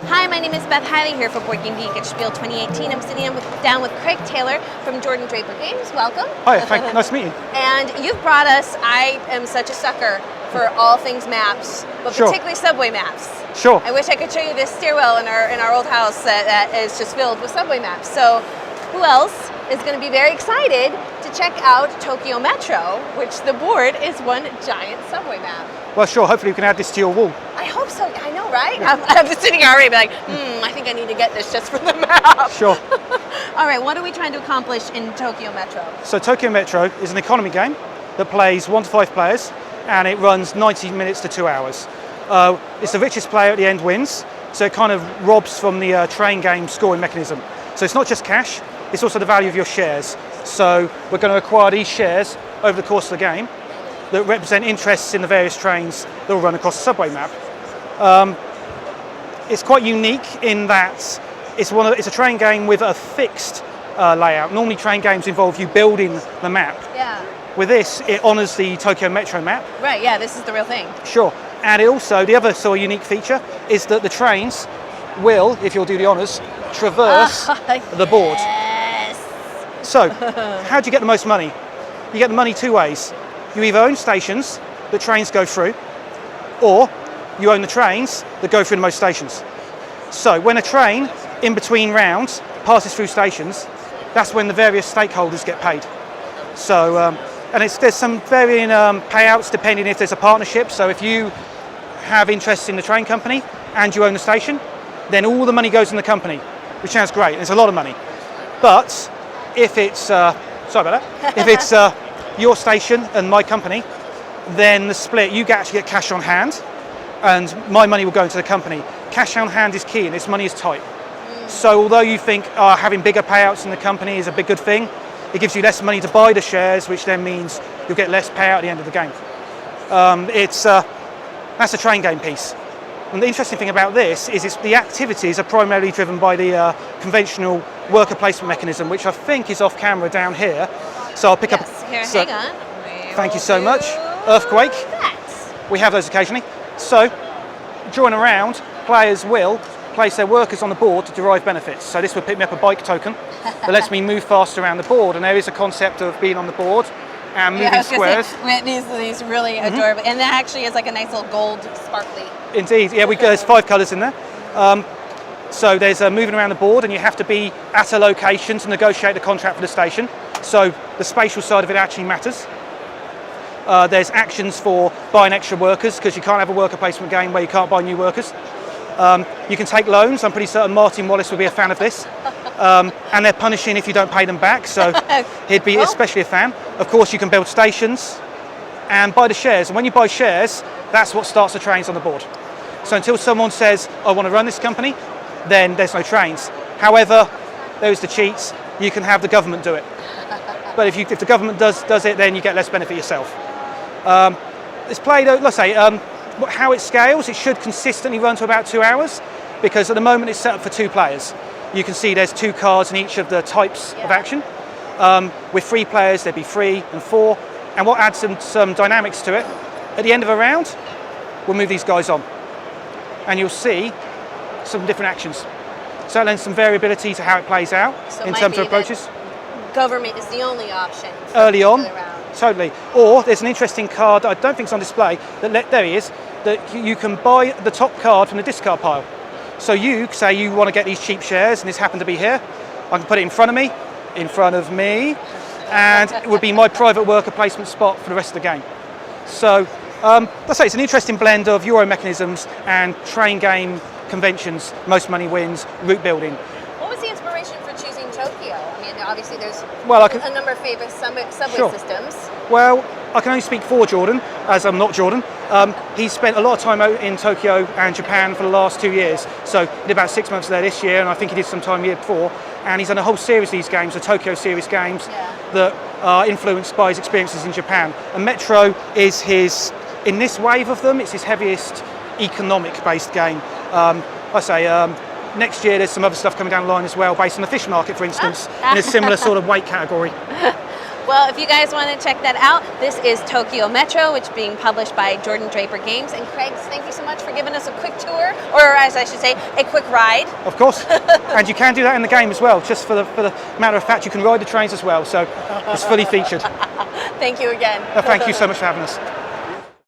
Hi, my name is Beth Hiley here for Board Game Geek at SPIEL 2018. I'm sitting down with Craig Taylor from Jordan Draper Games. Welcome. Hi, nice to meet you. And you've brought us, I am such a sucker for all things maps, but particularly subway maps. Sure. I wish I could show you this stairwell in our old house that is just filled with subway maps. So who else is going to be very excited to check out Tokyo Metro, which the board is one giant subway map? Well, sure. Hopefully we can add this to your wall. I hope so. I know, right? Yeah. I'm just sitting here already like, I think I need to get this just for the map. Sure. All right, what are we trying to accomplish in Tokyo Metro? So Tokyo Metro is an economy game that plays 1 to 5 players, and it runs 90 minutes to 2 hours. It's the richest player at the end wins, so it kind of robs from the train game scoring mechanism. So it's not just cash, it's also the value of your shares. So we're going to acquire these shares over the course of the game that represent interests in the various trains that will run across the subway map. It's quite unique in that it's a train game with a fixed layout. Normally train games involve you building the map. Yeah. With this, it honours the Tokyo Metro map. Right, yeah, this is the real thing. Sure. And it also, the other sort of unique feature is that the trains will, if you'll do the honours, traverse the board. Yes. So, how do you get the most money? You get the money two ways. You either own stations that trains go through, or you own the trains that go through the most stations. So when a train, in between rounds, passes through stations, that's when the various stakeholders get paid. So, and there's some varying payouts depending if there's a partnership. So if you have interest in the train company and you own the station, then all the money goes in the company, which sounds great. It's a lot of money. But if it's, sorry about that, if it's your station and my company, then the split, you actually get cash on hand, and my money will go into the company. Cash on hand is key, and this money is tight. So although you think having bigger payouts in the company is a big good thing, it gives you less money to buy the shares, which then means you'll get less payout at the end of the game. That's a train game piece. And the interesting thing about this is the activities are primarily driven by the conventional worker placement mechanism, which I think is off camera down here. So I'll pick up. Here, so, hang on. Thank you so much. Earthquake. We have those occasionally. So, during a round, players will place their workers on the board to derive benefits. So this will pick me up a bike token that lets me move fast around the board. And there is a concept of being on the board and moving squares. These really adorable, and that actually is like a nice little gold sparkly. Indeed, yeah. There's 5 colours in there. So there's moving around the board, and you have to be at a location to negotiate the contract for the station. So the spatial side of it actually matters. There's actions for buying extra workers, because you can't have a worker placement game where you can't buy new workers. You can take loans. I'm pretty certain Martin Wallace would be a fan of this. And they're punishing if you don't pay them back, so he'd be especially a fan. Of course, you can build stations and buy the shares. And when you buy shares, that's what starts the trains on the board. So until someone says, I want to run this company, then there's no trains. However, there's the cheats. You can have the government do it. But if the government does it, then you get less benefit yourself. It's played, let's say, how it scales, it should consistently run to about 2 hours, because at the moment it's set up for 2 players. You can see there's 2 cards in each of the types of action. With 3 players, there'd be 3 and 4. And what adds some dynamics to it, at the end of a round, we'll move these guys on. And you'll see some different actions. So that lends some variability to how it plays out in terms of approaches. Government is the only option early on. Totally. Or there's an interesting card that I don't think is on display, there he is, that you can buy the top card from the discard pile. So you say you want to get these cheap shares, and this happened to be here. I can put it in front of me, and it would be my private worker placement spot for the rest of the game. So let's say it's an interesting blend of Euro mechanisms and train game conventions, most money wins, route building. What was the inspiration for choosing Tokyo? I mean, obviously there's a number of famous subway systems. Well, I can only speak for Jordan, as I'm not Jordan. He's spent a lot of time out in Tokyo and Japan for the last 2 years. So he did about 6 months there this year, and I think he did some time the year before. And he's done a whole series of these games, the Tokyo series games, that are influenced by his experiences in Japan. And Metro is in this wave of them, it's his heaviest economic-based game. Next year there's some other stuff coming down the line as well, based on the fish market, for instance, in a similar sort of weight category. Well, if you guys want to check that out, this is Tokyo Metro, which is being published by Jordan Draper Games. And Craig, thank you so much for giving us a quick tour, or I should say, a quick ride. Of course. And you can do that in the game as well. Just for the matter of fact, you can ride the trains as well. So it's fully featured. Thank you again. Thank you so much for having us.